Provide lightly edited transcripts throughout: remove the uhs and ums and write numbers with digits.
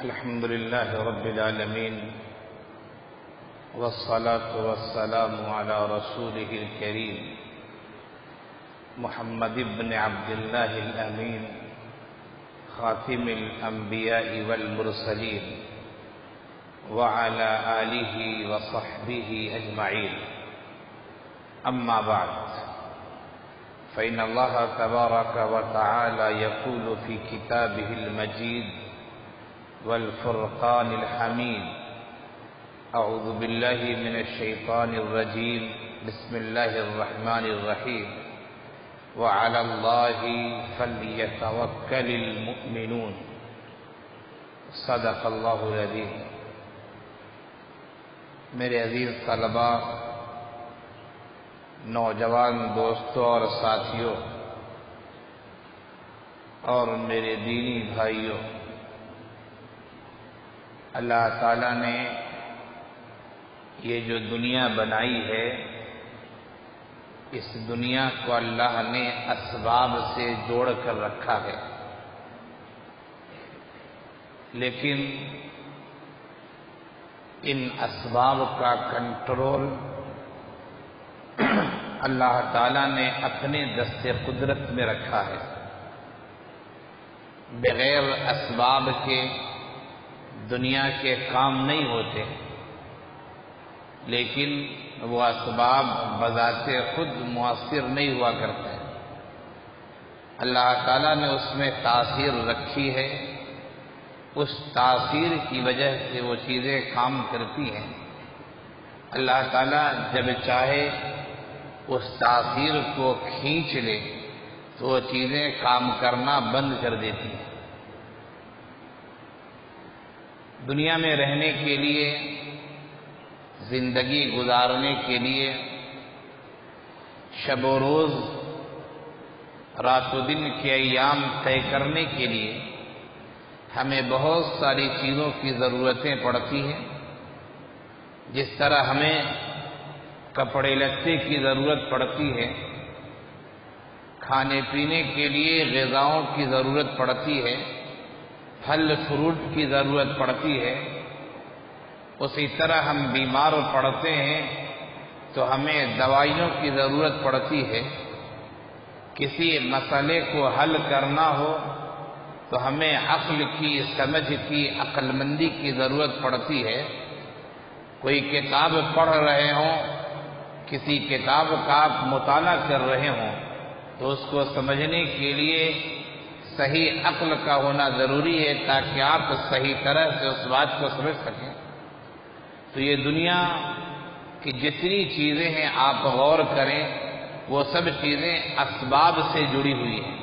الحمد لله رب العالمين، والصلاة والسلام على رسوله الكريم محمد بن عبد الله الأمين، خاتم الأنبياء والمرسلين، وعلى آله وصحبه أجمعين. أما بعد، فإن الله تبارك وتعالى يقول في كتابه المجيد والفرقان الحميد: أعوذ بالله من الشيطان الرجيم، بسم الله الرحمن الرحيم، وعلى الله فليتوكل المؤمنون. صدق اللہ العظیم. میرے عزیز طلباء، نوجوان دوستوں اور ساتھیوں، اور میرے دینی بھائیوں، اللہ تعالیٰ نے یہ جو دنیا بنائی ہے، اس دنیا کو اللہ نے اسباب سے جوڑ کر رکھا ہے، لیکن ان اسباب کا کنٹرول اللہ تعالیٰ نے اپنے دست قدرت میں رکھا ہے. بغیر اسباب کے دنیا کے کام نہیں ہوتے، لیکن وہ اسباب بذات خود مؤثر نہیں ہوا کرتے. اللہ تعالیٰ نے اس میں تاثیر رکھی ہے، اس تاثیر کی وجہ سے وہ چیزیں کام کرتی ہیں. اللہ تعالیٰ جب چاہے اس تاثیر کو کھینچ لے تو وہ چیزیں کام کرنا بند کر دیتی ہیں. دنیا میں رہنے کے لیے، زندگی گزارنے کے لیے، شب و روز، رات و دن کے ایام طے کرنے کے لیے ہمیں بہت ساری چیزوں کی ضرورتیں پڑتی ہیں. جس طرح ہمیں کپڑے لتے کی ضرورت پڑتی ہے، کھانے پینے کے لیے غذاؤں کی ضرورت پڑتی ہے، پھل فروٹ کی ضرورت پڑتی ہے، اسی طرح ہم بیمار پڑتے ہیں تو ہمیں دوائیوں کی ضرورت پڑتی ہے. کسی مسئلے کو حل کرنا ہو تو ہمیں عقل کی، سمجھ کی، عقل مندی کی ضرورت پڑتی ہے. کوئی کتاب پڑھ رہے ہوں، کسی کتاب کا آپ مطالعہ کر رہے ہوں تو اس کو سمجھنے کے لیے صحیح عقل کا ہونا ضروری ہے تاکہ آپ صحیح طرح سے اس بات کو سمجھ سکیں. تو یہ دنیا کی جتنی چیزیں ہیں آپ غور کریں، وہ سب چیزیں اسباب سے جڑی ہوئی ہیں.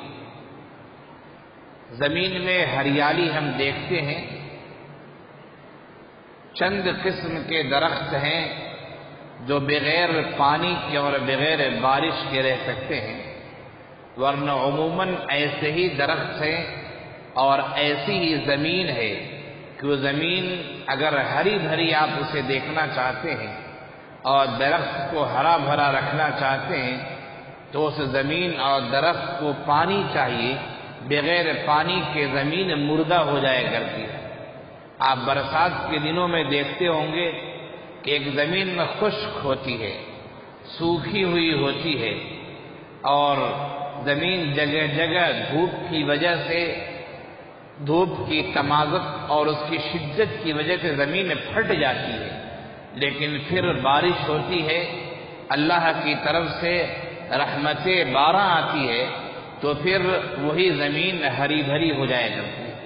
زمین میں ہریالی ہم دیکھتے ہیں، چند قسم کے درخت ہیں جو بغیر پانی کے اور بغیر بارش کے رہ سکتے ہیں، ورنہ عموماً ایسے ہی درخت ہیں اور ایسی ہی زمین ہے کہ وہ زمین اگر ہری بھری آپ اسے دیکھنا چاہتے ہیں اور درخت کو ہرا بھرا رکھنا چاہتے ہیں تو اس زمین اور درخت کو پانی چاہیے. بغیر پانی کے زمین مردہ ہو جائے کرتی ہے. آپ برسات کے دنوں میں دیکھتے ہوں گے کہ ایک زمین میں خشک ہوتی ہے، سوکھی ہوئی ہوتی ہے، اور زمین جگہ جگہ دھوپ کی وجہ سے، دھوپ کی تمازت اور اس کی شدت کی وجہ سے زمین پھٹ جاتی ہے. لیکن پھر بارش ہوتی ہے، اللہ کی طرف سے رحمت بارہ آتی ہے تو پھر وہی زمین ہری بھری ہو جائے کرتی ہے.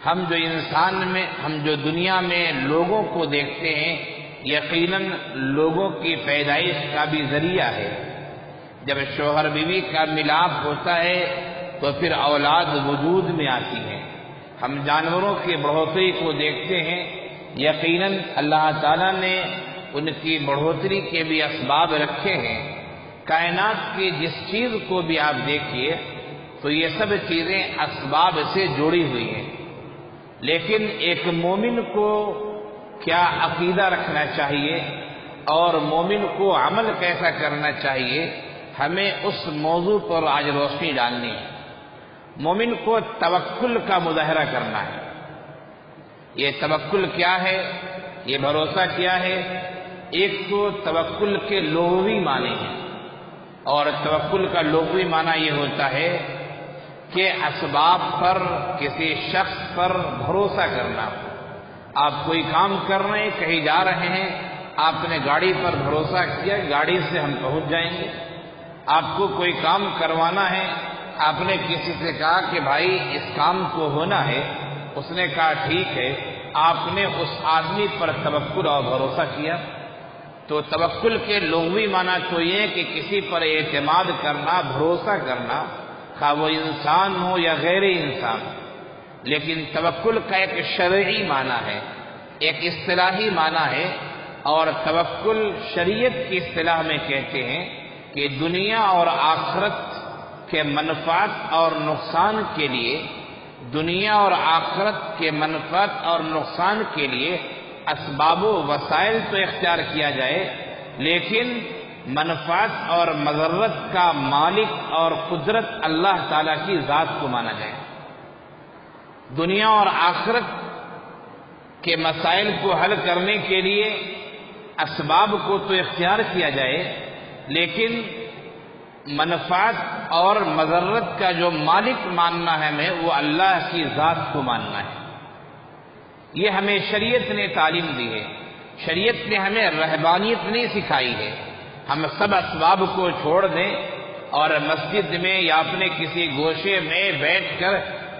ہم جو دنیا میں لوگوں کو دیکھتے ہیں، یقیناً لوگوں کی پیدائش کا بھی ذریعہ ہے. جب شوہر بیوی کا ملاپ ہوتا ہے تو پھر اولاد وجود میں آتی ہے. ہم جانوروں کی بڑھوتری کو دیکھتے ہیں، یقیناً اللہ تعالیٰ نے ان کی بڑھوتری کے بھی اسباب رکھے ہیں. کائنات کی جس چیز کو بھی آپ دیکھیے تو یہ سب چیزیں اسباب سے جڑی ہوئی ہیں. لیکن ایک مومن کو کیا عقیدہ رکھنا چاہیے اور مومن کو عمل کیسا کرنا چاہیے، ہمیں اس موضوع پر آج روشنی ڈالنی ہے. مومن کو توکل کا مظاہرہ کرنا ہے. یہ توکل کیا ہے، یہ بھروسہ کیا ہے؟ ایک تو توکل کے لغوی معنی ہیں، اور توکل کا لغوی معنی یہ ہوتا ہے کہ اسباب پر، کسی شخص پر بھروسہ کرنا۔ آپ کوئی کام کر رہے ہیں، کہیں جا رہے ہیں، آپ نے گاڑی پر بھروسہ کیا، گاڑی سے ہم پہنچ جائیں گے۔ آپ کو کوئی کام کروانا ہے، آپ نے کسی سے کہا کہ بھائی اس کام کو ہونا ہے، اس نے کہا ٹھیک ہے، آپ نے اس آدمی پر توکل اور بھروسہ کیا۔ تو توکل کے لغوی معنی تو یہ ہے کہ کسی پر اعتماد کرنا، بھروسہ کرنا، خواہ وہ انسان ہو یا غیر انسان۔ لیکن توکل کا ایک شرعی معنی ہے، ایک اصطلاحی معنی ہے، اور توکل شریعت کی اصطلاح میں کہتے ہیں کہ دنیا اور آخرت کے منفعت اور نقصان کے لیے، دنیا اور آخرت کے منفعت اور نقصان کے لیے اسباب و وسائل تو اختیار کیا جائے، لیکن منفعت اور مضرت کا مالک اور قدرت اللہ تعالی کی ذات کو مانا جائے۔ دنیا اور آخرت کے مسائل کو حل کرنے کے لیے اسباب کو تو اختیار کیا جائے، لیکن منفعت اور مضرت کا جو مالک ماننا ہے ہمیں، وہ اللہ کی ذات کو ماننا ہے۔ یہ ہمیں شریعت نے تعلیم دی ہے، شریعت نے ہمیں رہبانیت نہیں سکھائی ہے۔ ہم سب اسباب کو چھوڑ دیں اور مسجد میں یا اپنے کسی گوشے میں بیٹھ کر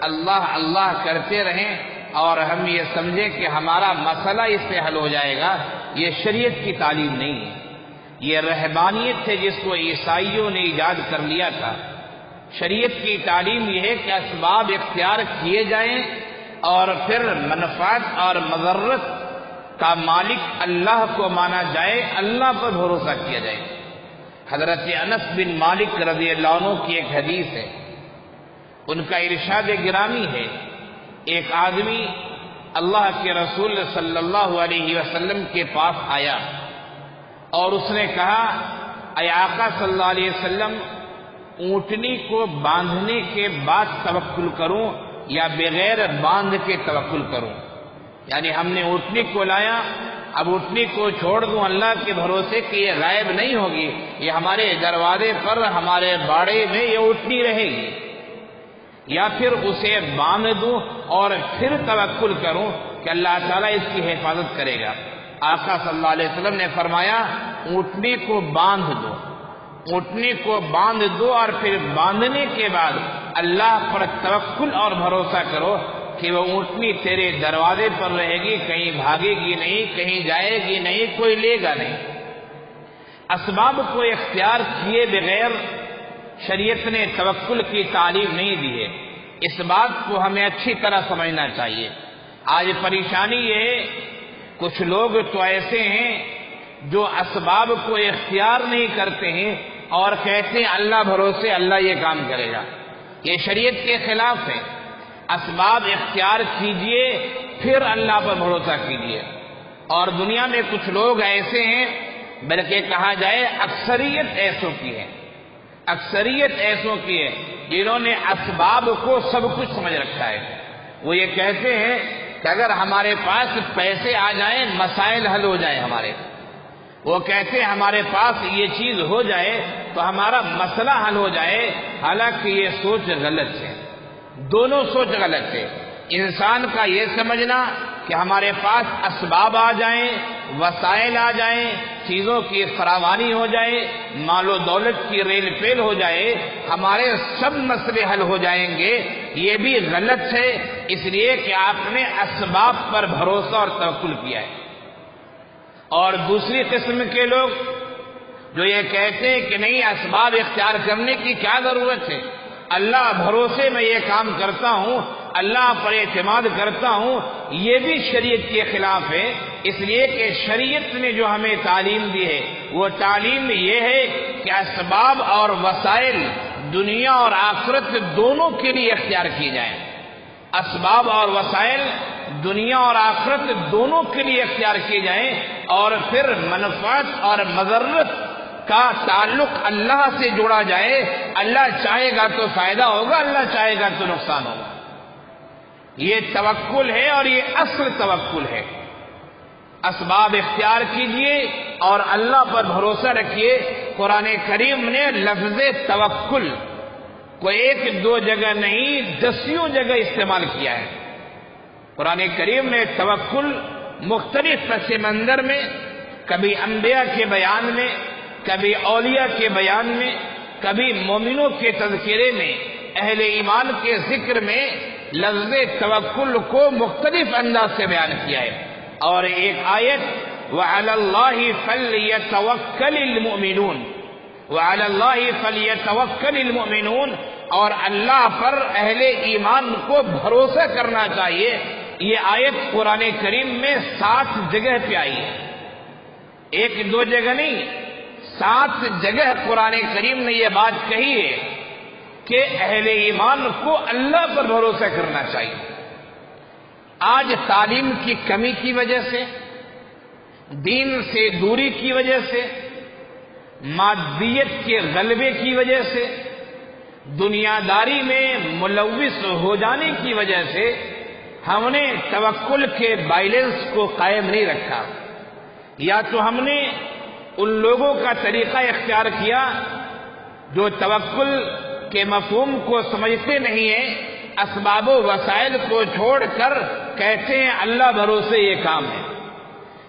اللہ اللہ کرتے رہیں اور ہم یہ سمجھیں کہ ہمارا مسئلہ اس سے حل ہو جائے گا، یہ شریعت کی تعلیم نہیں ہے۔ یہ رہبانیت ہے جس کو عیسائیوں نے ایجاد کر لیا تھا۔ شریعت کی تعلیم یہ ہے کہ اسباب اختیار کیے جائیں اور پھر منفعت اور مضرت کا مالک اللہ کو مانا جائے، اللہ پر بھروسہ کیا جائے۔ حضرت انس بن مالک رضی اللہ عنہ کی ایک حدیث ہے، ان کا ارشاد گرامی ہے، ایک آدمی اللہ کے رسول صلی اللہ علیہ وسلم کے پاس آیا اور اس نے کہا، اے آقا صلی اللہ علیہ وسلم، اونٹنی کو باندھنے کے بعد توکل کروں یا بغیر باندھ کے توکل کروں؟ یعنی ہم نے اونٹنی کو لایا، اب اونٹنی کو چھوڑ دوں اللہ کے بھروسے کہ یہ غائب نہیں ہوگی، یہ ہمارے دروازے پر، ہمارے باڑے میں یہ اونٹنی رہے گی، یا پھر اسے باندھ دوں اور پھر توکل کروں کہ اللہ تعالیٰ اس کی حفاظت کرے گا؟ آقا صلی اللہ علیہ وسلم نے فرمایا، اونٹنی کو باندھ دو، اونٹنی کو باندھ دو اور پھر باندھنے کے بعد اللہ پر توکل اور بھروسہ کرو کہ وہ اونٹنی تیرے دروازے پر رہے گی، کہیں بھاگے گی نہیں، کہیں جائے گی نہیں، کوئی لے گا نہیں۔ اسباب کو اختیار کیے بغیر شریعت نے توکل کی تعلیم نہیں دی ہے، اس بات کو ہمیں اچھی طرح سمجھنا چاہیے۔ آج پریشانی یہ ہے، کچھ لوگ تو ایسے ہیں جو اسباب کو اختیار نہیں کرتے ہیں اور کہتے ہیں اللہ بھروسے اللہ یہ کام کرے گا، یہ شریعت کے خلاف ہے۔ اسباب اختیار کیجئے پھر اللہ پر بھروسہ کیجئے۔ اور دنیا میں کچھ لوگ ایسے ہیں، بلکہ کہا جائے اکثریت ایسوں کی ہے، اکثریت ایسوں کی ہے جنہوں نے اسباب کو سب کچھ سمجھ رکھا ہے۔ وہ یہ کہتے ہیں کہ اگر ہمارے پاس پیسے آ جائیں مسائل حل ہو جائیں ہمارے، وہ کہتے ہیں ہمارے پاس یہ چیز ہو جائے تو ہمارا مسئلہ حل ہو جائے، حالانکہ یہ سوچ غلط ہے، دونوں سوچ غلط ہے۔ انسان کا یہ سمجھنا کہ ہمارے پاس اسباب آ جائیں، وسائل آ جائیں، چیزوں کی فراوانی ہو جائے، مال و دولت کی ریل پیل ہو جائے، ہمارے سب مسئلے حل ہو جائیں گے، یہ بھی غلط ہے، اس لیے کہ آپ نے اسباب پر بھروسہ اور توکل کیا ہے۔ اور دوسری قسم کے لوگ جو یہ کہتے ہیں کہ نہیں، اسباب اختیار کرنے کی کیا ضرورت ہے، اللہ بھروسے میں یہ کام کرتا ہوں، اللہ پر اعتماد کرتا ہوں، یہ بھی شریعت کے خلاف ہے۔ اس لیے کہ شریعت نے جو ہمیں تعلیم دی ہے وہ تعلیم یہ ہے کہ اسباب اور وسائل دنیا اور آخرت دونوں کے لیے اختیار کیے جائیں، اسباب اور وسائل دنیا اور آخرت دونوں کے لیے اختیار کیے جائیں، اور پھر منفعت اور مضرت کا تعلق اللہ سے جوڑا جائے۔ اللہ چاہے گا تو فائدہ ہوگا، اللہ چاہے گا تو نقصان ہوگا۔ یہ توکل ہے اور یہ اصل توکل ہے۔ اسباب اختیار کیجئے اور اللہ پر بھروسہ رکھیے۔ قرآن کریم نے لفظ توکل کو ایک دو جگہ نہیں، دسیوں جگہ استعمال کیا ہے۔ قرآن کریم نے توکل مختلف پس منظر میں، کبھی انبیاء کے بیان میں، کبھی اولیاء کے بیان میں، کبھی مومنوں کے تذکرے میں، اہل ایمان کے ذکر میں لفظ توکل کو مختلف انداز سے بیان کیا ہے۔ اور ایک آیت وَعَلَى اللَّهِ فَلْيَتَوَكَّلِ الْمُؤْمِنُونَ، وَعَلَى اللَّهِ فَلْيَتَوَكَّلِ الْمُؤْمِنُونَ، اور اللہ پر اہل ایمان کو بھروسہ کرنا چاہیے۔ یہ آیت قرآن کریم میں 7 جگہ پہ آئی ہے، ایک دو جگہ نہیں، 7 جگہ قرآن کریم نے یہ بات کہی ہے کہ اہل ایمان کو اللہ پر بھروسہ کرنا چاہیے۔ آج تعلیم کی کمی کی وجہ سے، دین سے دوری کی وجہ سے، مادیت کے غلبے کی وجہ سے، دنیا داری میں ملوث ہو جانے کی وجہ سے ہم نے توکل کے بیلنس کو قائم نہیں رکھا۔ یا تو ہم نے ان لوگوں کا طریقہ اختیار کیا جو توکل کے مفہوم کو سمجھتے نہیں ہیں، اسباب و وسائل کو چھوڑ کر کہتے ہیں اللہ بھروسے یہ کام ہے،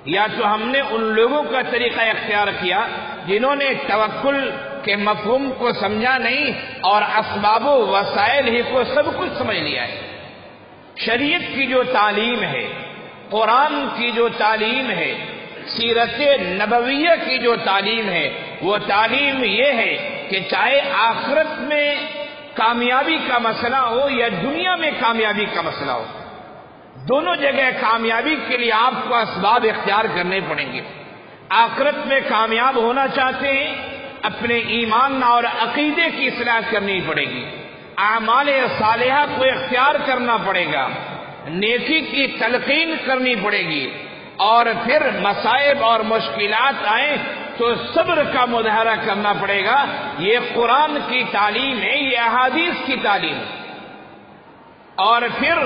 یا تو ہم نے ان لوگوں کا طریقہ اختیار کیا جنہوں نے توکل کے مفہوم کو سمجھا نہیں اور اسباب و وسائل ہی کو سب کچھ سمجھ لیا ہے۔ شریعت کی جو تعلیم ہے، قرآن کی جو تعلیم ہے، سیرت نبویہ کی جو تعلیم ہے، وہ تعلیم یہ ہے کہ چاہے آخرت میں کامیابی کا مسئلہ ہو یا دنیا میں کامیابی کا مسئلہ ہو، دونوں جگہ کامیابی کے لیے آپ کو اسباب اختیار کرنے پڑیں گے۔ آخرت میں کامیاب ہونا چاہتے ہیں، اپنے ایمان اور عقیدے کی اصلاح کرنی پڑے گی، اعمال صالحہ کو اختیار کرنا پڑے گا، نیکی کی تلقین کرنی پڑے گی، اور پھر مصائب اور مشکلات آئیں تو صبر کا مظاہرہ کرنا پڑے گا۔ یہ قرآن کی تعلیم ہے، یہ احادیث کی تعلیم ہے۔ اور پھر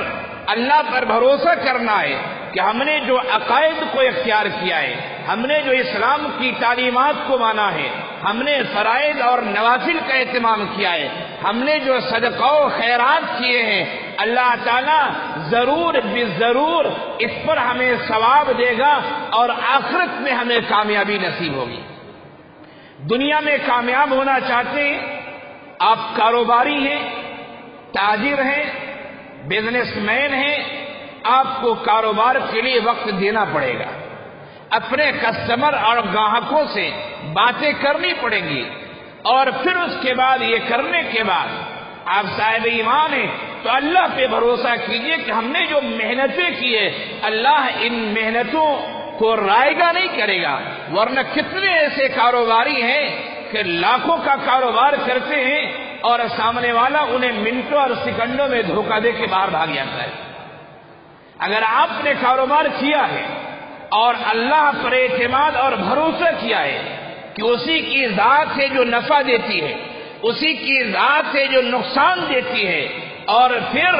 اللہ پر بھروسہ کرنا ہے کہ ہم نے جو عقائد کو اختیار کیا ہے، ہم نے جو اسلام کی تعلیمات کو مانا ہے، ہم نے فرائض اور نوافل کا اہتمام کیا ہے، ہم نے جو صدقہ و خیرات کیے ہیں، اللہ تعالیٰ ضرور بضرور اس پر ہمیں ثواب دے گا اور آخرت میں ہمیں کامیابی نصیب ہوگی۔ دنیا میں کامیاب ہونا چاہتے ہیں، آپ کاروباری ہیں، تاجر ہیں، بزنس مین ہیں، آپ کو کاروبار کے لیے وقت دینا پڑے گا، اپنے کسٹمر اور گاہکوں سے باتیں کرنی پڑیں گی، اور پھر اس کے بعد یہ کرنے کے بعد آپ صاحب ایمان ہیں تو اللہ پہ بھروسہ کیجئے کہ ہم نے جو محنتیں کی ہے اللہ ان محنتوں کو رائگاں نہیں کرے گا۔ ورنہ کتنے ایسے کاروباری ہیں کہ لاکھوں کا کاروبار کرتے ہیں اور سامنے والا انہیں منٹوں اور سیکنڈوں میں دھوکہ دے کے باہر بھاگ جاتا ہے۔ اگر آپ نے کاروبار کیا ہے اور اللہ پر اعتماد اور بھروسہ کیا ہے کہ اسی کی ذات ہے جو نفع دیتی ہے، اسی کی ذات ہے جو نقصان دیتی ہے، اور پھر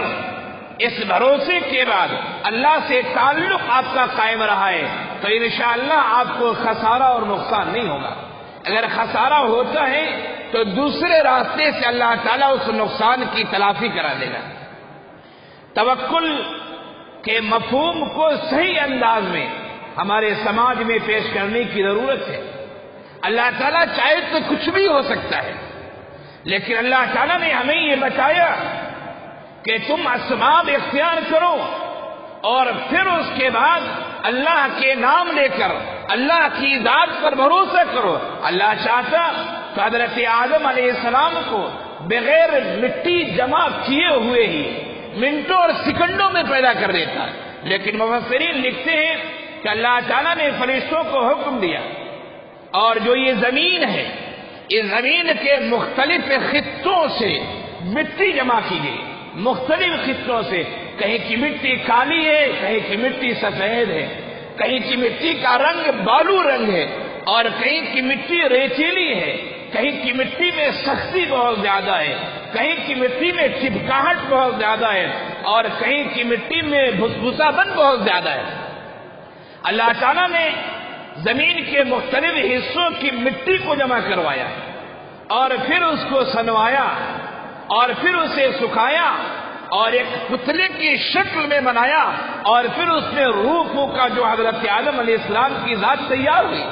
اس بھروسے کے بعد اللہ سے تعلق آپ کا قائم رہا ہے تو انشاءاللہ آپ کو خسارہ اور نقصان نہیں ہوگا۔ اگر خسارہ ہوتا ہے تو دوسرے راستے سے اللہ تعالیٰ اس نقصان کی تلافی کرا دے گا۔ توکل کے مفہوم کو صحیح انداز میں ہمارے سماج میں پیش کرنے کی ضرورت ہے۔ اللہ تعالیٰ چاہے تو کچھ بھی ہو سکتا ہے، لیکن اللہ تعالیٰ نے ہمیں یہ بتایا کہ تم اسباب اختیار کرو اور پھر اس کے بعد اللہ کے نام لے کر اللہ کی ذات پر بھروسہ کرو۔ اللہ چاہتا تو حضرت آدم علیہ السلام کو بغیر مٹی جمع کیے ہوئے ہی منٹوں اور سیکنڈوں میں پیدا کر دیتا، لیکن مفسرین لکھتے ہیں کہ اللہ تعالیٰ نے فرشتوں کو حکم دیا اور جو یہ زمین ہے، اس زمین کے مختلف خطوں سے مٹی جمع کی گئی، مختلف خطوں سے، کہیں کی مٹی کالی ہے، کہیں کی مٹی سفید ہے، کہیں کی مٹی کا رنگ بالو رنگ ہے، اور کہیں کی مٹی ریتیلی ہے، کہیں کی مٹی میں سختی بہت زیادہ ہے، کہیں کی مٹی میں چپکاہٹ بہت زیادہ ہے۔ اور کہیں کی مٹی میں بھسبھسا بن بہت زیادہ ہے۔ اللہ تعالیٰ نے زمین کے مختلف حصوں کی مٹی کو جمع کروایا اور پھر اس کو سنوایا اور پھر اسے سکھایا اور ایک پتلے کی شکل میں بنایا اور پھر اس میں روح پھونکا جو حضرت آدم علیہ السلام کی ذات تیار ہوئی۔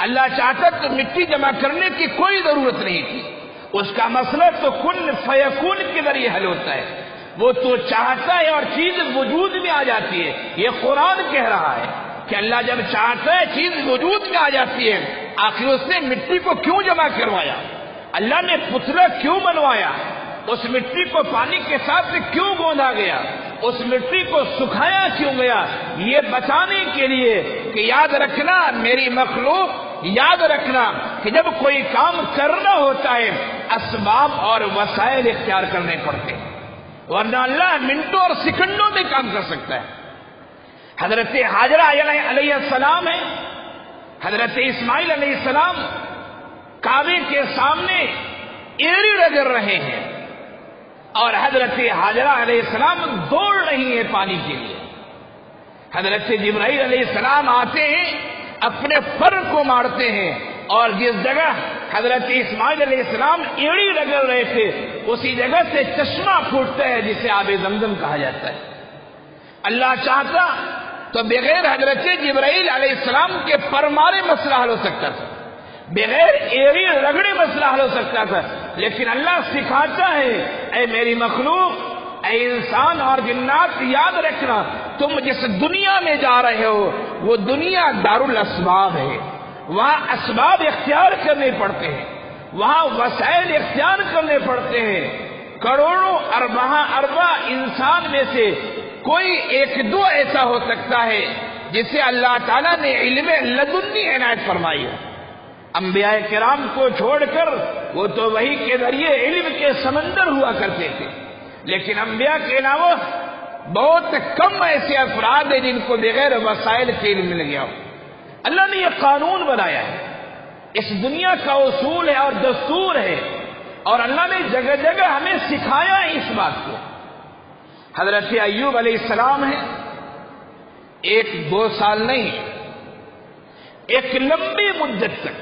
اللہ چاہتا تو مٹی جمع کرنے کی کوئی ضرورت نہیں تھی، اس کا مسئلہ تو کن فیکون کے ذریعے حل ہوتا ہے، وہ تو چاہتا ہے اور چیز وجود میں آ جاتی ہے۔ یہ قرآن کہہ رہا ہے کہ اللہ جب چاہتا ہے چیز وجود میں آ جاتی ہے، آخر اس نے مٹی کو کیوں جمع کروایا؟ اللہ نے پتلا کیوں بنوایا؟ اس مٹی کو پانی کے ساتھ کیوں گوندا گیا؟ اس مٹی کو سکھایا کیوں گیا؟ یہ بتانے کے لیے کہ یاد رکھنا میری مخلوق، یاد رکھنا کہ جب کوئی کام کرنا ہوتا ہے اسباب اور وسائل اختیار کرنے پڑتے ہیں، ورنہ اللہ منٹوں اور سیکنڈوں میں کام کر سکتا ہے۔ حضرت ہاجرہ علیہ السلام ہے، حضرت اسماعیل علیہ السلام کعبے کے سامنے ایڑی رگڑ رہے ہیں اور حضرت ہاجرہ علیہ السلام دوڑ رہی ہیں پانی کے لیے۔ حضرت جبرائیل علیہ السلام آتے ہیں، اپنے پر کو مارتے ہیں اور جس جگہ حضرت اسماعیل علیہ السلام ایڑی رگڑ رہے تھے اسی جگہ سے چشمہ پھوٹتا ہے جسے آب زمزم کہا جاتا ہے۔ اللہ چاہتا تو بغیر حضرت جبرائیل علیہ السلام کے پر مارے مسئلہ حل ہو سکتا تھا، بغیر ایڑی رگڑے مسئلہ حل ہو سکتا تھا، لیکن اللہ سکھاتا ہے اے میری مخلوق، اے انسان اور جنات، یاد رکھنا تم جس دنیا میں جا رہے ہو وہ دنیا دار الاسباب ہے، وہاں اسباب اختیار کرنے پڑتے ہیں، وہاں وسائل اختیار کرنے پڑتے ہیں۔ کروڑوں ارباں انسان میں سے کوئی ایک دو ایسا ہو سکتا ہے جسے اللہ تعالیٰ نے علم لدنی عنایت فرمائی ہے۔ انبیاء کرام کو چھوڑ کر وہ تو وحی کے ذریعے علم کے سمندر ہوا کرتے تھے، لیکن انبیاء کے علاوہ بہت کم ایسے افراد ہیں جن کو بغیر وسائل کے علم مل گیا ہو۔ اللہ نے یہ قانون بنایا ہے، اس دنیا کا اصول ہے اور دستور ہے، اور اللہ نے جگہ جگہ ہمیں سکھایا ہے اس بات کو۔ حضرت ایوب علیہ السلام ہے، 1-2 سال نہیں، ایک لمبی مدت تک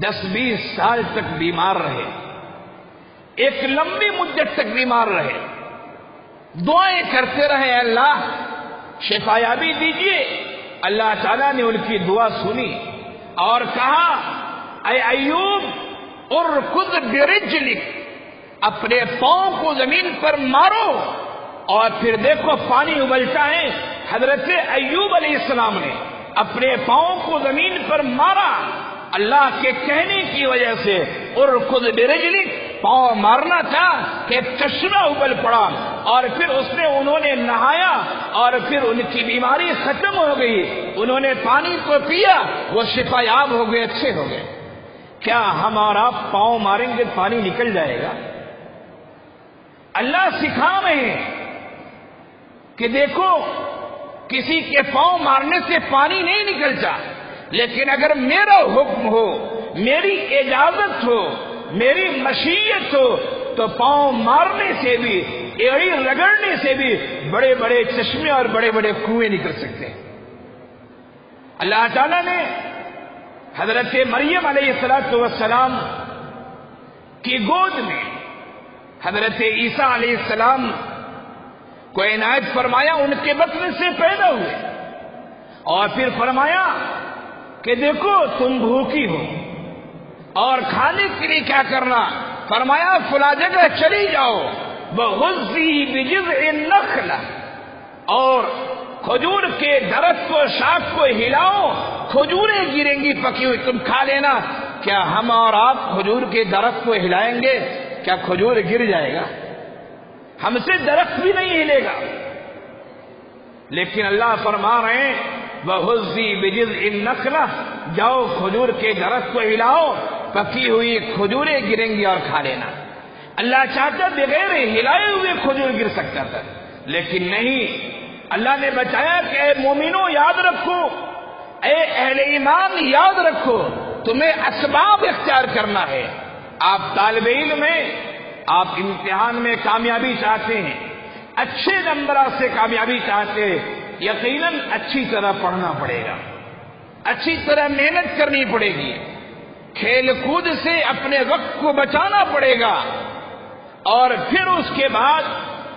10-20 سال تک بیمار رہے، ایک لمبی مدت تک بیمار رہے، دعائیں کرتے رہے اللہ شفا یابی دیجیے۔ اللہ تعالیٰ نے ان کی دعا سنی اور کہا اے ایوب ارکض برجلک، اپنے پاؤں کو زمین پر مارو، اور پھر دیکھو پانی ابلتا ہے۔ حضرت ایوب علیہ السلام نے اپنے پاؤں کو زمین پر مارا، اللہ کے کہنے کی وجہ سے ارکض برجلک، پاؤں مارنا تھا کہ چشمہ ابل پڑا، اور پھر انہوں نے نہایا اور پھر ان کی بیماری ختم ہو گئی، انہوں نے پانی کو پیا، وہ شفا یاب ہو گئے، اچھے ہو گئے۔ کیا ہم اور آپ پاؤں ماریں گے پانی نکل جائے گا؟ اللہ سکھا رہے ہیں کہ دیکھو کسی کے پاؤں مارنے سے پانی نہیں نکلتا، لیکن اگر میرا حکم ہو، میری اجازت ہو، میری مشیت ہو تو پاؤں مارنے سے بھی، ایڑی رگڑنے سے بھی بڑے بڑے چشمے اور بڑے بڑے کنویں نکل سکتے ہیں۔ اللہ تعالیٰ نے حضرت مریم علیہ السلام کی گود میں حضرت عیسیٰ علیہ السلام کو عنایت فرمایا، ان کے بطن سے پیدا ہوئے، اور پھر فرمایا کہ دیکھو تم بھوکی ہو اور کھانے کے لیے کیا کرنا؟ فرمایا فلاں جگہ چلی جاؤ، وَغُزِّي بِجِذْعِ النَّخْلَةِ، اور کھجور کے درخت کو، شاخ کو ہلاؤ، کھجوریں گریں گی پکی ہوئی، تم کھا لینا۔ کیا ہم اور آپ کھجور کے درخت کو ہلائیں گے؟ کیا کھجور گر جائے گا؟ ہم سے درخت بھی نہیں ہلے گا، لیکن اللہ فرما رہے ہیں وَغُزِّي بِجِذْعِ النَّخْلَةِ، جاؤ کھجور کے درخت کو ہلاؤ، پکی ہوئی کھجوریں گریں گی اور کھا لینا۔ اللہ چاہتا بغیر ہلائے ہوئے کھجور گر سکتا تھا، لیکن نہیں، اللہ نے بتایا کہ اے مومنوں یاد رکھو، اے اہل ایمان یاد رکھو، تمہیں اسباب اختیار کرنا ہے۔ آپ طالب علم ہیں، آپ امتحان میں کامیابی چاہتے ہیں، اچھے نمبرات سے کامیابی چاہتے ہیں، یقیناً اچھی طرح پڑھنا پڑے گا، اچھی طرح محنت کرنی پڑے گی، کھیل کود سے اپنے وقت کو بچانا پڑے گا، اور پھر اس کے بعد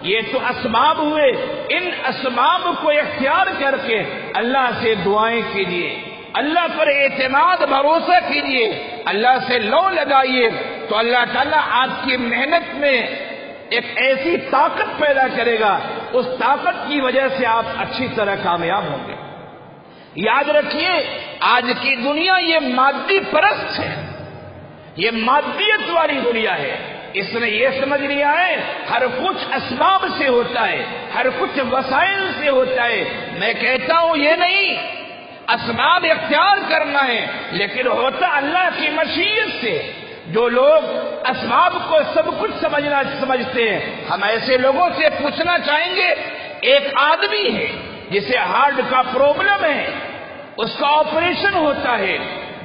یہ تو اسباب ہوئے، ان اسباب کو اختیار کر کے اللہ سے دعائیں کیجیے، اللہ پر اعتماد بھروسہ کیجیے، اللہ سے لو لگائیے، تو اللہ تعالیٰ آپ کی محنت میں ایک ایسی طاقت پیدا کرے گا، اس طاقت کی وجہ سے آپ اچھی طرح کامیاب ہوں گے۔ یاد رکھیے، آج کی دنیا یہ مادی پرست ہے، یہ مادیت والی دنیا ہے، اس نے یہ سمجھ لیا ہے ہر کچھ اسباب سے ہوتا ہے، ہر کچھ وسائل سے ہوتا ہے۔ میں کہتا ہوں یہ نہیں، اسباب اختیار کرنا ہے، لیکن ہوتا اللہ کی مشیت سے۔ جو لوگ اسباب کو سب کچھ سمجھتے ہیں، ہم ایسے لوگوں سے پوچھنا چاہیں گے، ایک آدمی ہے جسے ہارٹ کا پرابلم ہے، اس کا آپریشن ہوتا ہے،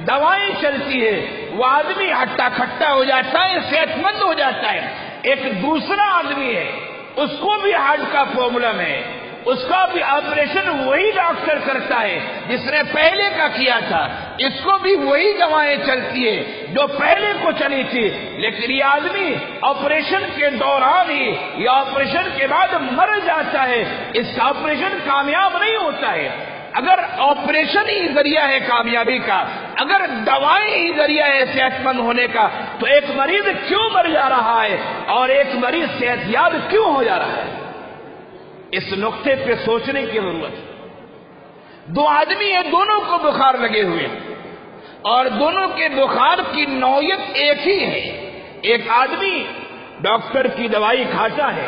دوائیں چلتی ہے، وہ آدمی ہٹا کھٹا ہو جاتا ہے، صحت مند ہو جاتا ہے۔ ایک دوسرا آدمی ہے، اس کو بھی ہارٹ کا پرابلم ہے، اس کا بھی آپریشن وہی ڈاکٹر کرتا ہے جس نے پہلے کا کیا تھا، اس کو بھی وہی دوائیں چلتی ہے جو پہلے کو چلی تھی، لیکن یہ آدمی آپریشن کے دوران ہی یا آپریشن کے بعد مر جاتا ہے، اس کا آپریشن کامیاب نہیں ہوتا ہے۔ اگر آپریشن ہی ذریعہ ہے کامیابی کا، اگر دوائیں ہی ذریعہ ہے صحت مند ہونے کا، تو ایک مریض کیوں مر جا رہا ہے اور ایک مریض صحت یاب کیوں ہو جا رہا ہے؟ اس نقطے پہ سوچنے کی ضرورت ہے۔ دو آدمی ہیں، دونوں کو بخار لگے ہوئے اور دونوں کے بخار کی نوعیت ایک ہی ہے۔ ایک آدمی ڈاکٹر کی دوائی کھاتا ہے،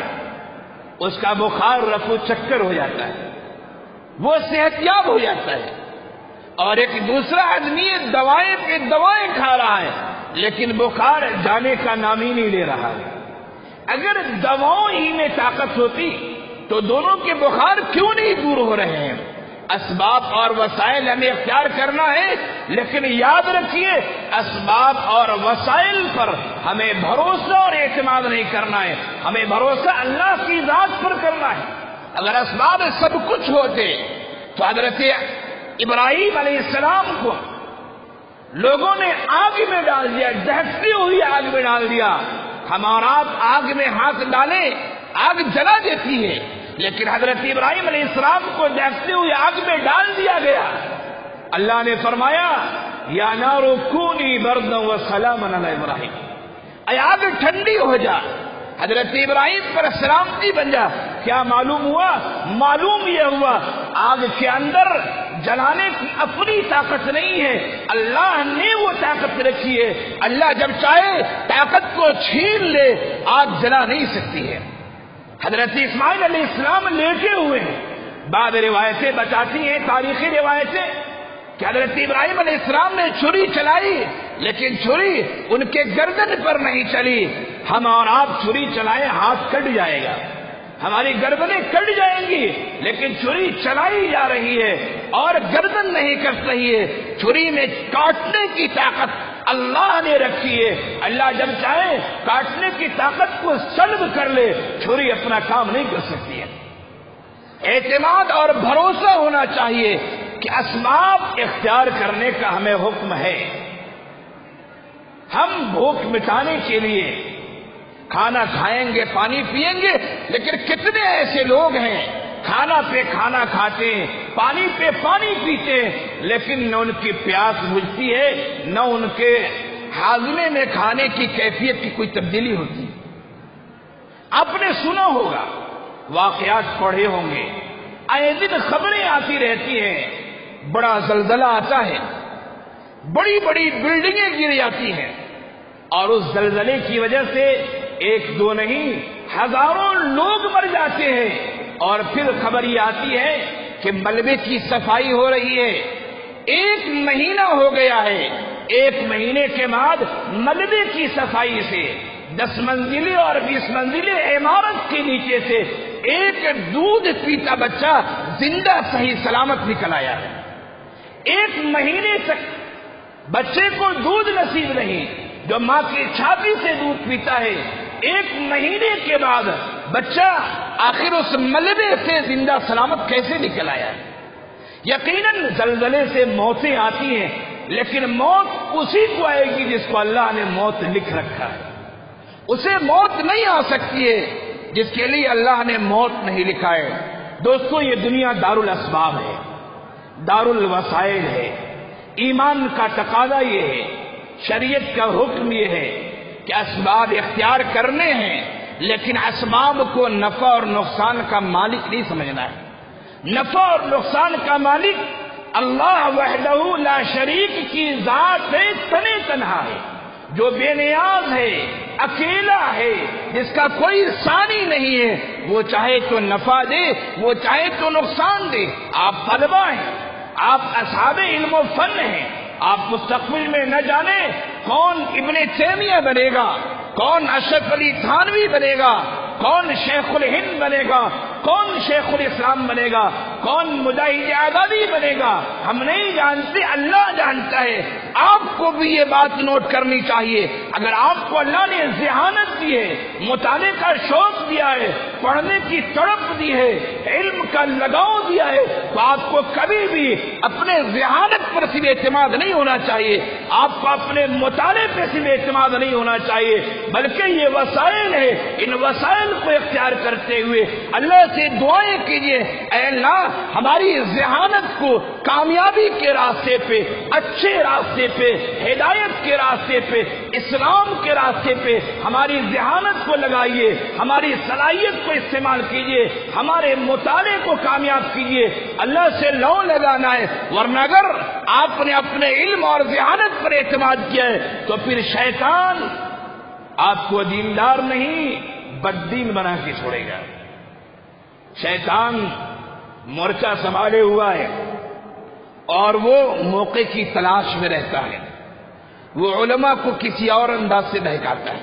اس کا بخار رفو چکر ہو جاتا ہے، وہ صحت یاب ہو جاتا ہے، اور ایک دوسرا آدمی دوائیں پہ دوائیں کھا رہا ہے لیکن بخار جانے کا نام ہی نہیں لے رہا ہے۔ اگر دواؤں ہی میں طاقت ہوتی تو دونوں کے بخار کیوں نہیں دور ہو رہے ہیں؟ اسباب اور وسائل ہمیں اختیار کرنا ہے، لیکن یاد رکھیے اسباب اور وسائل پر ہمیں بھروسہ اور اعتماد نہیں کرنا ہے، ہمیں بھروسہ اللہ کی ذات پر کرنا ہے۔ اگر اسباب سب کچھ ہوتے تو حضرت ابراہیم علیہ السلام کو لوگوں نے آگ میں ڈال دیا، دہکتی ہوئی آگ میں ڈال دیا۔ ہم اور آپ آگ میں ہاتھ ڈالیں، آگ جلا دیتی ہے، لیکن حضرت ابراہیم علیہ السلام کو دہکتی ہوئی آگ میں ڈال دیا گیا۔ اللہ نے فرمایا یا نار کونی بردا وسلاما علی ابراہیم، اے آگ ٹھنڈی ہو جا، حضرت ابراہیم پر سلامتی بن جا۔ کیا معلوم ہوا؟ معلوم یہ ہوا آگ کے اندر جلانے کی اپنی طاقت نہیں ہے، اللہ نے وہ طاقت رکھی ہے۔ اللہ جب چاہے طاقت کو چھین لے، آگ جلا نہیں سکتی ہے۔ حضرت اسماعیل علیہ السلام لیٹے ہوئے ہیں، بعض روایتیں بتاتی ہیں، تاریخی روایتیں، کہ حضرت ابراہیم علیہ السلام نے چھری چلائی لیکن چھری ان کے گردن پر نہیں چلی۔ ہم اور آپ چھری چلائیں ہاتھ کٹ جائے گا، ہماری گردنیں کٹ جائیں گی، لیکن چھری چلائی جا رہی ہے اور گردن نہیں کٹ رہی ہے۔ چھری میں کاٹنے کی طاقت اللہ نے رکھی ہے، اللہ جب چاہے کاٹنے کی طاقت کو سلب کر لے، چھری اپنا کام نہیں کر سکتی ہے۔ اعتماد اور بھروسہ ہونا چاہیے کہ اسباب اختیار کرنے کا ہمیں حکم ہے۔ ہم بھوک مٹانے کے لیے کھانا کھائیں گے، پانی پیئیں گے، لیکن کتنے ایسے لوگ ہیں کھانا پہ کھانا کھاتے ہیں، پانی پہ پانی پیتے ہیں، لیکن نہ ان کی پیاس بجھتی ہے، نہ ان کے ہاضمے میں کھانے کی کیفیت کی کوئی تبدیلی ہوتی۔ آپ نے سنا ہوگا، واقعات پڑھے ہوں گے، آئے دن خبریں آتی رہتی ہیں، بڑا زلزلہ آتا ہے، بڑی بڑی بلڈنگیں گر جاتی ہیں، اور اس زلزلے کی وجہ سے ایک دو نہیں ہزاروں لوگ مر جاتے ہیں، اور پھر خبر یہ آتی ہے کہ ملبے کی صفائی ہو رہی ہے۔ 1 مہینہ ہو گیا ہے، 1 مہینے کے بعد ملبے کی صفائی سے 10 منزلیں اور 20 منزلیں عمارت کے نیچے سے ایک دودھ پیتا بچہ زندہ صحیح سلامت نکل آیا ہے۔ 1 مہینے تک بچے کو دودھ نصیب نہیں، جو ماں کی چھاتی سے دودھ پیتا ہے 1 مہینے کے بعد بچہ آخر اس ملبے سے زندہ سلامت کیسے نکل آیا؟ یقیناً زلزلے سے موتیں آتی ہیں، لیکن موت اسی کو آئے گی جس کو اللہ نے موت لکھ رکھا ہے۔ اسے موت نہیں آ سکتی ہے جس کے لیے اللہ نے موت نہیں لکھا ہے۔ دوستو، یہ دنیا دار الاسباب ہے، دار الوسائل ہے۔ ایمان کا تقاضا یہ ہے، شریعت کا حکم یہ ہے کہ اسباب اختیار کرنے ہیں، لیکن اسباب کو نفع اور نقصان کا مالک نہیں سمجھنا ہے۔ نفع اور نقصان کا مالک اللہ وحدہ لا شریک کی ذات ہے، تنے تنہا ہے، جو بے نیاز ہے، اکیلا ہے، جس کا کوئی ثانی نہیں ہے۔ وہ چاہے تو نفع دے، وہ چاہے تو نقصان دے۔ آپ طلبہ ہیں، آپ اصحاب علم و فن ہیں، آپ مستقبل میں نہ جانے کون ابن تیمیہ بنے گا، کون اشرف علی تھانوی بنے گا، کون شیخ الہند بنے گا، کون شیخ الاسلام بنے گا، کون مجاہد آزادی بنے گا، ہم نہیں جانتے، اللہ جانتا ہے۔ آپ کو بھی یہ بات نوٹ کرنی چاہیے، اگر آپ کو اللہ نے ذہانت دی ہے، مطالعے کا شوق دیا ہے، پڑھنے کی تڑپ دی ہے، علم کا لگاؤ دیا ہے، تو آپ کو کبھی بھی اپنے ذہانت پر صرف اعتماد نہیں ہونا چاہیے، آپ کو اپنے مطالعے پہ صرف اعتماد نہیں ہونا چاہیے، بلکہ یہ وسائل ہے، ان وسائل کو اختیار کرتے ہوئے اللہ سے دعائیں کیجیے، اے اللہ ہماری ذہانت کو کامیابی کے راستے پہ، اچھے راستے پہ، ہدایت کے راستے پہ، اسلام کے راستے پہ ہماری ذہانت کو لگائیے، ہماری صلاحیت کو استعمال کیجیے، ہمارے مطالعے کو کامیاب کیجیے۔ اللہ سے لو لگانا ہے، ورنہ اگر آپ نے اپنے علم اور ذہانت پر اعتماد کیا ہے تو پھر شیطان آپ کو دیندار نہیں بددین بنا کے چھوڑے گا۔ شیطان مورچہ سنبھالے ہوا ہے اور وہ موقع کی تلاش میں رہتا ہے، وہ علماء کو کسی اور انداز سے بہکاتا ہے،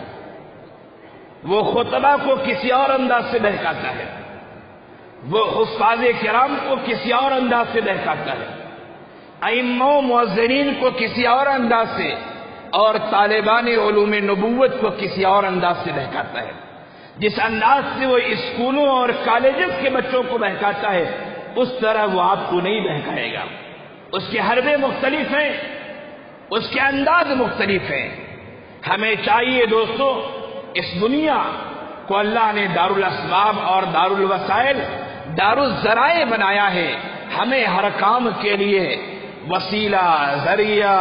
وہ خطبہ کو کسی اور انداز سے بہکاتا ہے، وہ حفاظ کرام کو کسی اور انداز سے بہکاتا ہے، ائمہ و مؤذنین کو کسی اور انداز سے، اور طالبان علوم نبوت کو کسی اور انداز سے بہکاتا ہے۔ جس انداز سے وہ اسکولوں اور کالجز کے بچوں کو بہکاتا ہے، اس طرح وہ آپ کو نہیں بہکائے گا۔ اس کے حربے مختلف ہیں، اس کے انداز مختلف ہیں۔ ہمیں چاہیے دوستو، اس دنیا کو اللہ نے دار الاسباب اور دار الوسائل، دار الذرائع بنایا ہے۔ ہمیں ہر کام کے لیے وسیلہ، ذریعہ،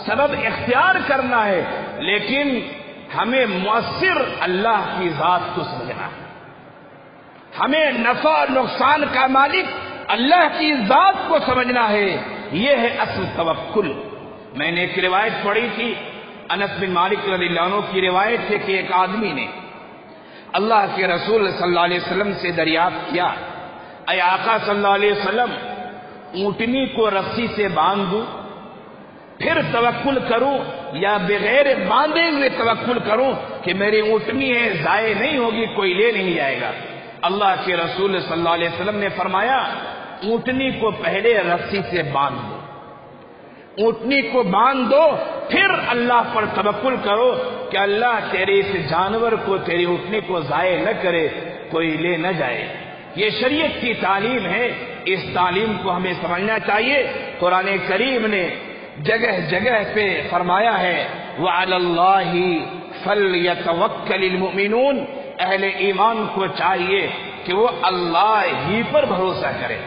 سبب اختیار کرنا ہے، لیکن ہمیں مؤثر اللہ کی ذات کو سمجھنا ہے۔ ہمیں نفع اور نقصان کا مالک اللہ کی ذات کو سمجھنا ہے۔ یہ ہے اصل توکل۔ میں نے ایک روایت پڑھی تھی، انس بن مالک رضی اللہ عنہ کی روایت ہے کہ ایک آدمی نے اللہ کے رسول صلی اللہ علیہ وسلم سے دریافت کیا، اے آقا صلی اللہ علیہ وسلم، اونٹنی کو رسی سے باندھ دوں پھر توکل کروں، یا بغیر باندھے ہوئے توکل کروں کہ میری اونٹنی ہے، ضائع نہیں ہوگی، کوئی لے نہیں جائے گا؟ اللہ کے رسول صلی اللہ علیہ وسلم نے فرمایا، اونٹنی کو پہلے رسی سے باندھ دو، اونٹنی کو باندھ دو، پھر اللہ پر توکل کرو کہ اللہ تیرے اس جانور کو، تیری اونٹنی کو ضائع نہ کرے، کوئی لے نہ جائے۔ یہ شریعت کی تعلیم ہے، اس تعلیم کو ہمیں سمجھنا چاہیے۔ قرآن کریم نے جگہ جگہ پہ فرمایا ہے، وَعَلَى اللَّهِ فَلْيَتَوَكَّلِ الْمُؤْمِنُونَ، اہل ایمان کو چاہیے کہ وہ اللہ ہی پر بھروسہ کرے۔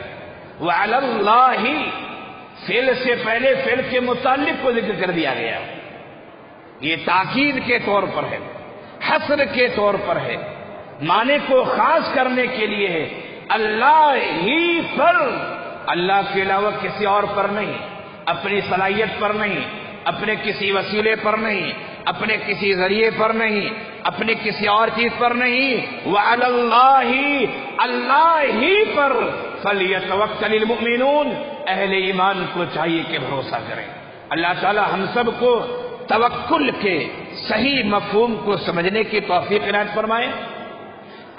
وَعَلَى اللَّهِ، فعل سے پہلے فعل کے متعلق کو ذکر کر دیا گیا، یہ تاکید کے طور پر ہے، حصر کے طور پر ہے، معنی کو خاص کرنے کے لیے ہے۔ اللہ ہی پر، اللہ کے علاوہ کسی اور پر نہیں، اپنی صلاحیت پر نہیں، اپنے کسی وسیلے پر نہیں، اپنے کسی ذریعے پر نہیں، اپنے کسی اور چیز پر نہیں۔ وَعَلَى اللَّهِ، اللہ ہی پر، فَلْيَتَوَكَّلِ الْمُؤْمِنُونَ، اہل ایمان کو چاہیے کہ بھروسہ کریں۔ اللہ تعالی ہم سب کو توکل کے صحیح مفہوم کو سمجھنے کی توفیق عنایت فرمائے،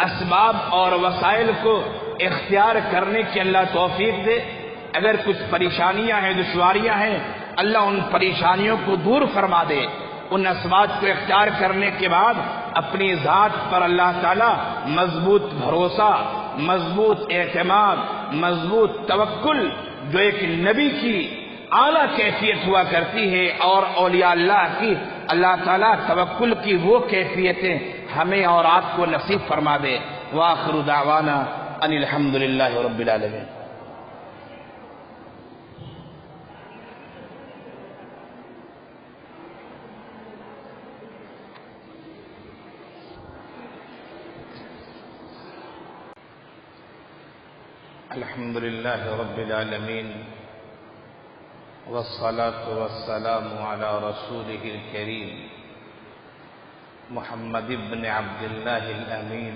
اسباب اور وسائل کو اختیار کرنے کی اللہ توفیق دے۔ اگر کچھ پریشانیاں ہیں، دشواریاں ہیں، اللہ ان پریشانیوں کو دور فرما دے۔ ان اسباب کو اختیار کرنے کے بعد اپنی ذات پر اللہ تعالی مضبوط بھروسہ، مضبوط اعتماد، مضبوط توکل جو ایک نبی کی اعلیٰ کیفیت ہوا کرتی ہے، اور اولیاء اللہ کی اللہ تعالیٰ توکل کی وہ کیفیتیں ہمیں اور آپ کو نصیب فرما دے۔ وآخر دعوانا ان الحمد للہ رب العالمین۔ الحمد لله رب العالمين، والصلاة والسلام على رسوله الكريم محمد بن عبد الله الأمين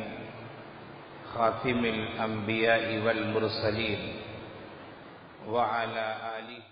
خاتم الأنبياء والمرسلين وعلى آله